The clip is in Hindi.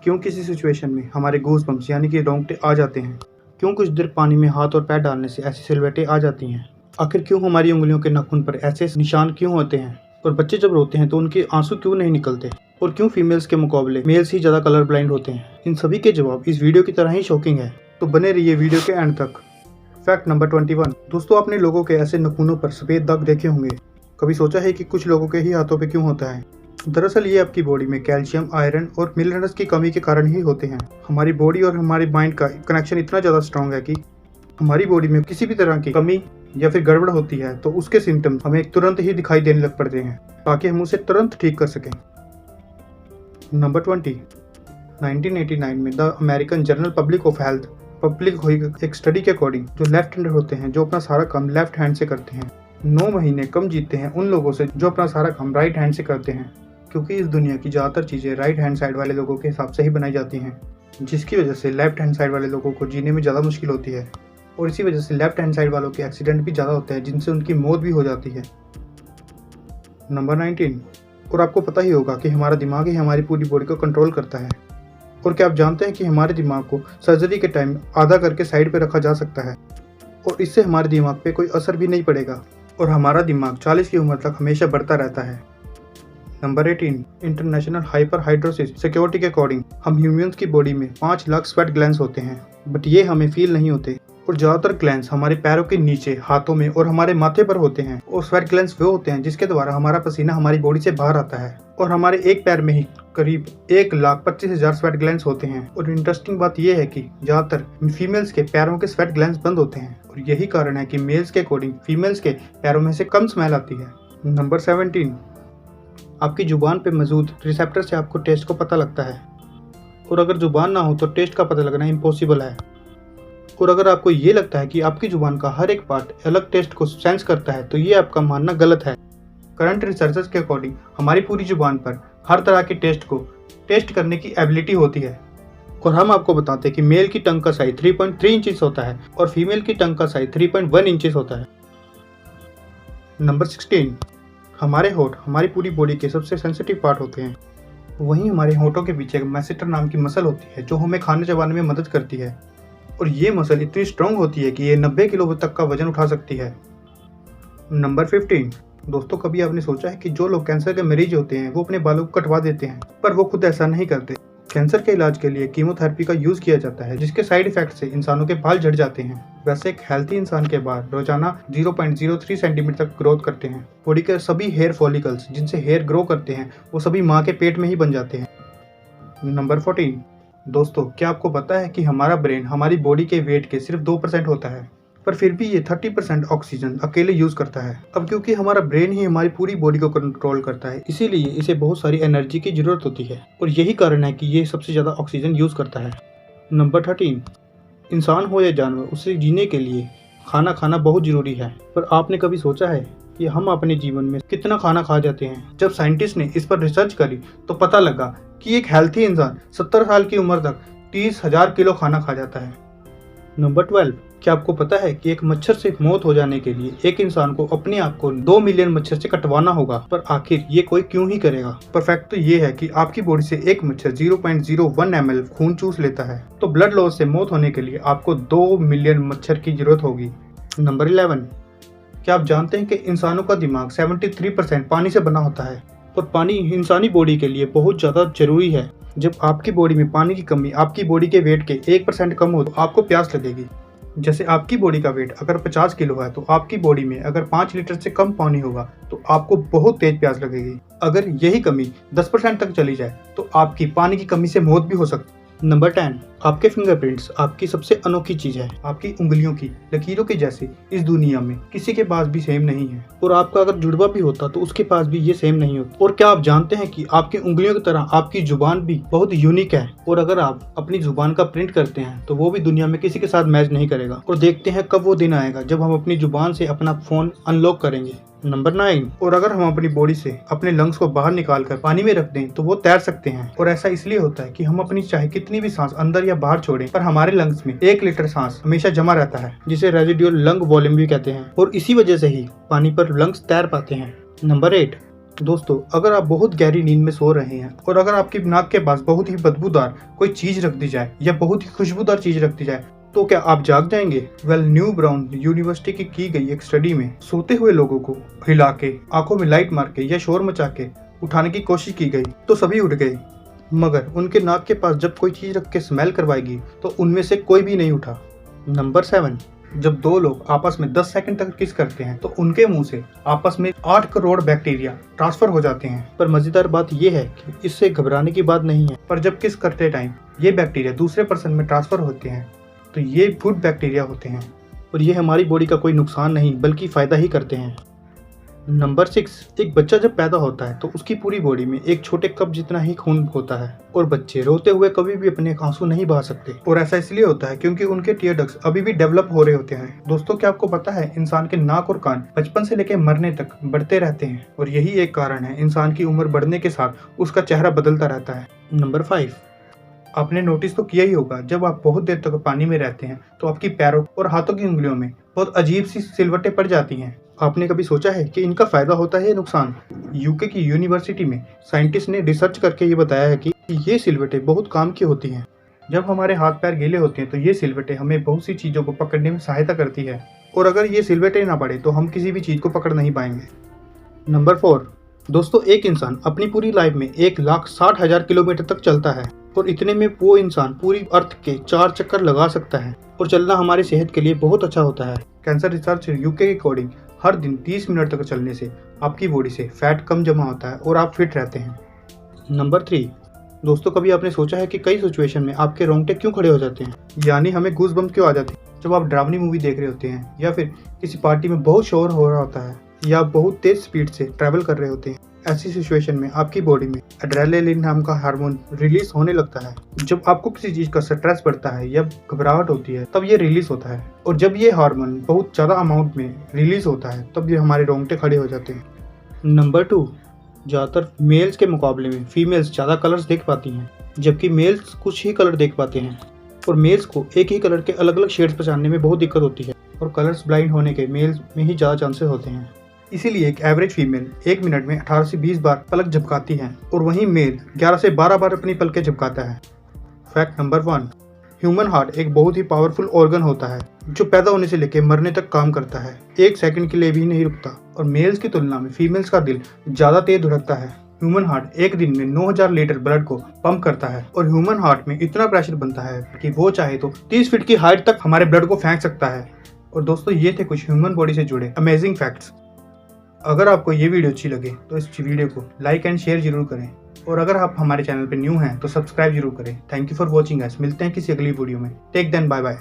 क्यों किसी सिचुएशन में हमारे गूज बम्प्स यानी कि रोंगटे आ जाते हैं? क्यों कुछ देर पानी में हाथ और पैर डालने से ऐसी सिलवटें आ जाती हैं? आखिर क्यों हमारी उंगलियों के नाखून पर ऐसे निशान क्यों होते हैं? और बच्चे जब रोते हैं तो उनके आंसू क्यों नहीं निकलते? और क्यों फीमेल्स के मुकाबले मेल्स ही ज़्यादा कलर ब्लाइंड होते हैं? इन सभी के जवाब इस वीडियो की तरह ही शॉकिंग है, तो बने रहिए वीडियो के एंड तक। Fact number 21। दोस्तों, आपने लोगों के ऐसे नाखूनों पर सफ़ेद दाग देखे होंगे। कभी सोचा है कि कुछ लोगों के ही हाथों पे क्यों होता है? दरअसल ये आपकी बॉडी में कैल्शियम, आयरन और मिनरल्स की कमी के कारण ही होते हैं। हमारी बॉडी और हमारे माइंड का कनेक्शन इतना ज़्यादा स्ट्रॉन्ग है कि हमारी बॉडी में किसी भी तरह की कमी या फिर गड़बड़ होती है तो उसके सिम्टम्स हमें तुरंत ही दिखाई देने लग पड़ते हैं, ताकि हम उसे तुरंत ठीक कर सकें। नंबर 20। 1989 में the American journal public of health public हुई एक स्टडी के अकॉर्डिंग जो लेफ्ट हैंडर होते हैं, जो अपना सारा काम लेफ्ट हैंड से करते हैं, 9 महीने कम जीते हैं उन लोगों से जो अपना सारा काम राइट हैंड से करते हैं। क्योंकि इस दुनिया की ज़्यादातर चीज़ें राइट हैंड साइड वाले लोगों के हिसाब से ही बनाई जाती हैं, जिसकी वजह से लेफ्ट हैंड साइड वाले लोगों को जीने में ज़्यादा मुश्किल होती है। और इसी वजह से लेफ्ट हैंड साइड वालों के एक्सीडेंट भी ज़्यादा होते हैं, जिनसे उनकी मौत भी हो जाती है। नंबर 19। और आपको पता ही होगा कि हमारा दिमाग ही हमारी पूरी बॉडी को कंट्रोल करता है। और क्या आप जानते हैं कि हमारे दिमाग को सर्जरी के टाइम आधा करके साइड पे रखा जा सकता है और इससे हमारे दिमाग पे कोई असर भी नहीं पड़ेगा और हमारा दिमाग 40 की उम्र तक हमेशा बढ़ता रहता है। Number 18। International hyper hidrosis security के अकॉर्डिंग हम ह्यूमंस की बॉडी में 5 लाख स्वेट ग्लैंड्स होते हैं, बट ये हमें फील नहीं होते। और ज़्यादातर ग्लैंड्स हमारे पैरों के नीचे, हाथों में और हमारे माथे पर होते हैं। और स्वेट ग्लैंड्स वो होते हैं जिसके द्वारा हमारा पसीना हमारी बॉडी से बाहर आता है। और हमारे एक पैर में ही करीब 1,25,000 स्वेट ग्लैंड्स होते हैं। और इंटरेस्टिंग बात यह है कि ज़्यादातर फीमेल्स के पैरों के स्वेट ग्लैंड्स बंद होते हैं और यही कारण है कि मेल्स के अकॉर्डिंग फीमेल्स के पैरों में से कम स्मेल आती है। नंबर 17। आपकी जुबान पे मौजूद रिसेप्टर से आपको टेस्ट को पता लगता है, और अगर जुबान ना हो तो टेस्ट का पता लगना इम्पॉसिबल है। और अगर आपको ये लगता है कि आपकी जुबान का हर एक पार्ट अलग टेस्ट को सेंस करता है तो ये आपका मानना गलत है। करंट रिसर्चर्स के अकॉर्डिंग हमारी पूरी जुबान पर हर तरह के टेस्ट को टेस्ट करने की एबिलिटी होती है। और हम आपको बताते हैं कि मेल की टंग का साइज 3.3 इंचेस होता है और फीमेल की टंग का साइज 3.1 इंचेस होता है। नंबर 16। हमारे होंठ हमारी पूरी बॉडी के सबसे सेंसिटिव पार्ट होते हैं। वहीं हमारे होंठों के पीछे एक मैसेटर नाम की मसल होती है जो हमें खाने चबाने में मदद करती है। और ये मसल इतनी स्ट्रॉन्ग होती है कि ये 90 किलो तक का वजन उठा सकती है। नंबर 15। दोस्तों, कभी आपने सोचा है कि जो लोग कैंसर के मरीज होते हैं वो अपने बालों को कटवा देते हैं, पर वो खुद ऐसा नहीं करते। कैंसर के इलाज के लिए कीमोथेरेपी का यूज किया जाता है, जिसके साइड इफेक्ट से इंसानों के बाल झड़ जाते हैं। वैसे एक हेल्थी इंसान के बाल रोजाना 0.03 सेंटीमीटर तक ग्रोथ करते हैं। बॉडी के सभी हेयर फॉलिकल्स जिनसे हेयर ग्रो करते हैं वो सभी माँ के पेट में ही बन जाते हैं। नंबर 14। दोस्तों, क्या आपको पता है कि हमारा ब्रेन हमारी बॉडी के वेट के सिर्फ 2% होता है, पर फिर भी ये 30% ऑक्सीजन अकेले यूज करता है। अब क्योंकि हमारा ब्रेन ही हमारी पूरी बॉडी को कंट्रोल करता है, इसीलिए इसे बहुत सारी एनर्जी की जरूरत होती है और यही कारण है कि ये सबसे ज्यादा ऑक्सीजन यूज करता है। नंबर 13। इंसान हो या जानवर, उसे जीने के लिए खाना खाना बहुत जरूरी है। पर आपने कभी सोचा है कि हम अपने जीवन में कितना खाना खा जाते हैं? जब साइंटिस्ट ने इस पर रिसर्च करी तो पता लगा कि एक हेल्थी इंसान 70 साल की उम्र तक 30,000 किलो खाना खा जाता है। नंबर 12। क्या आपको पता है कि एक मच्छर से मौत हो जाने के लिए एक इंसान को अपने आप को 2 मिलियन मच्छर से कटवाना होगा? पर आखिर ये कोई क्यों ही करेगा? परफेक्ट तो ये है कि आपकी बॉडी से एक मच्छर 0.01 ml खून चूस लेता है, तो ब्लड लॉस से मौत होने के लिए आपको 2 मिलियन मच्छर की जरूरत होगी। नंबर 11। क्या आप जानते हैं कि इंसानों का दिमाग 73% पानी से बना होता है और पानी इंसानी बॉडी के लिए बहुत ज़्यादा जरूरी है। जब आपकी बॉडी में पानी की कमी आपकी बॉडी के वेट के 1% कम हो तो आपको प्यास लगेगी। जैसे आपकी बॉडी का वेट अगर 50 किलो है तो आपकी बॉडी में अगर 5 लीटर से कम पानी होगा तो आपको बहुत तेज प्यास लगेगी। अगर यही कमी 10% तक चली जाए तो आपकी पानी की कमी से मौत भी हो सकती है। नंबर 10। आपके फिंगरप्रिंट्स आपकी सबसे अनोखी चीज है। आपकी उंगलियों की लकीरों के जैसे इस दुनिया में किसी के पास भी सेम नहीं है, और आपका अगर जुड़वा भी होता तो उसके पास भी ये सेम नहीं होता। और क्या आप जानते हैं कि आपकी उंगलियों की तरह आपकी जुबान भी बहुत यूनिक है, और अगर आप अपनी जुबान का प्रिंट करते हैं तो वो भी दुनिया में किसी के साथ मैच नहीं करेगा। और देखते हैं कब वो दिन आएगा जब हम अपनी जुबान से अपना फोन अनलॉक करेंगे। नंबर 9। और अगर हम अपनी बॉडी से अपने लंग्स को बाहर निकाल कर पानी में रख दें तो वो तैर सकते हैं। और ऐसा इसलिए होता है कि हम अपनी चाहे कितनी भी सांस अंदर या बाहर छोड़ें, पर हमारे लंग्स में 1 लीटर सांस हमेशा जमा रहता है, जिसे रेजिडुअल लंग वॉल्यूम भी कहते हैं, और इसी वजह से ही पानी पर लंग्स तैर पाते हैं। नंबर 8। दोस्तों, अगर आप बहुत गहरी नींद में सो रहे हैं और अगर आपकी नाक के पास बहुत ही बदबूदार कोई चीज रख दी जाए या बहुत ही खुशबूदार चीज रख दी जाए तो क्या आप जाग जाएंगे? न्यू ब्राउन यूनिवर्सिटी की गई एक स्टडी में सोते हुए लोगों को हिला के, आंखों में लाइट मार के या शोर मचा के उठाने की कोशिश की गई तो सभी उठ गए, मगर उनके नाक के पास जब कोई चीज रख के स्मेल करवाएगी तो उनमें से कोई भी नहीं उठा। नंबर 7, जब दो लोग आपस में 10 सेकंड तक किस करते हैं तो उनके मुंह से आपस में 8 करोड़ बैक्टीरिया ट्रांसफर हो जाते हैं। पर मजेदार बात यह है कि इससे घबराने की बात नहीं है, पर जब किस करते टाइम ये बैक्टीरिया दूसरे पर्सन में ट्रांसफर होते हैं तो ये गुड बैक्टीरिया होते हैं और ये हमारी बॉडी का कोई नुकसान नहीं बल्कि फायदा ही करते हैं। नंबर 6, एक बच्चा जब पैदा होता है तो उसकी पूरी बॉडी में एक छोटे कप जितना ही खून होता है और बच्चे रोते हुए कभी भी अपने आंसू नहीं बहा सकते और ऐसा इसलिए होता है क्योंकि उनके टीयर डक्ट्स अभी भी डेवलप हो रहे होते हैं। दोस्तों, क्या आपको पता है इंसान के नाक और कान बचपन से लेकर मरने तक बढ़ते रहते हैं और यही एक कारण है इंसान की उम्र बढ़ने के साथ उसका चेहरा बदलता रहता है। नंबर 5, आपने नोटिस तो किया ही होगा जब आप बहुत देर तक पानी में रहते हैं तो आपकी पैरों और हाथों की उंगलियों में बहुत अजीब सी सिलवटें पड़ जाती हैं। आपने कभी सोचा है कि इनका फायदा होता है या नुकसान? यूके की यूनिवर्सिटी में साइंटिस्ट ने रिसर्च करके ये बताया है कि ये सिलवटें बहुत काम की होती हैं। जब हमारे हाथ पैर गीले होते हैं तो ये सिलवटें हमें बहुत सी चीज़ों को पकड़ने में सहायता करती है और अगर ये सिलवटें ना पड़े तो हम किसी भी चीज़ को पकड़ नहीं पाएंगे। नंबर 4, दोस्तों, एक इंसान अपनी पूरी लाइफ में 1,60,000 किलोमीटर तक चलता है और इतने में वो इंसान पूरी अर्थ के 4 चक्कर लगा सकता है और चलना हमारी सेहत के लिए बहुत अच्छा होता है। कैंसर रिसर्च यूके के अकॉर्डिंग हर दिन 30 मिनट तक चलने से आपकी बॉडी से फैट कम जमा होता है और आप फिट रहते हैं। नंबर 3, दोस्तों, कभी आपने सोचा है कि कई सिचुएशन में आपके रोंगटे क्यों खड़े हो जाते हैं, यानी हमें गूज बम्प क्यों आ जाते हैं जब आप डरावनी मूवी देख रहे होते हैं या फिर किसी पार्टी में बहुत शोर हो रहा होता है या बहुत तेज स्पीड से ट्रैवल कर रहे होते हैं। ऐसी सिचुएशन में आपकी बॉडी में एड्रेनालिन नाम का हार्मोन रिलीज होने लगता है। जब आपको किसी चीज का स्ट्रेस बढ़ता है या घबराहट होती है तब ये रिलीज होता है और जब ये हार्मोन बहुत ज्यादा अमाउंट में रिलीज होता है तब ये हमारे रोंगटे खड़े हो जाते हैं। नंबर 2, ज्यादातर मेल्स के मुकाबले में फीमेल्स ज्यादा कलर्स देख पाती हैं जबकि मेल्स कुछ ही कलर देख पाते हैं और मेल्स को एक ही कलर के अलग अलग शेड्स पहचानने में बहुत दिक्कत होती है और कलर्स ब्लाइंड होने के मेल्स में ही ज्यादा चांसेस होते हैं। इसीलिए एक एवरेज फीमेल 1 मिनट में 18 से 20 बार पलक झपकाती है और वहीं मेल 11 से 12 बार अपनी पलकें झपकाता है। फैक्ट नंबर 1, ह्यूमन हार्ट एक बहुत ही पावरफुल ऑर्गन होता है जो पैदा होने से लेकर मरने तक काम करता है, 1 सेकंड के लिए भी नहीं रुकता और मेल्स की तुलना में फीमेल्स का दिल ज्यादा तेज धड़कता है। ह्यूमन हार्ट एक दिन में 9000 लीटर ब्लड को पंप करता है और ह्यूमन हार्ट में इतना प्रेशर बनता है कि वो चाहे तो 30 फीट की हाइट तक हमारे ब्लड को फेंक सकता है। और दोस्तों, ये थे कुछ ह्यूमन बॉडी से जुड़े अमेजिंग फैक्ट्स। अगर आपको ये वीडियो अच्छी लगे तो इस वीडियो को लाइक एंड शेयर जरूर करें और अगर आप हमारे चैनल पर न्यू हैं तो सब्सक्राइब जरूर करें। Thank you for watching us. मिलते हैं किसी अगली वीडियो में। Take then, bye bye.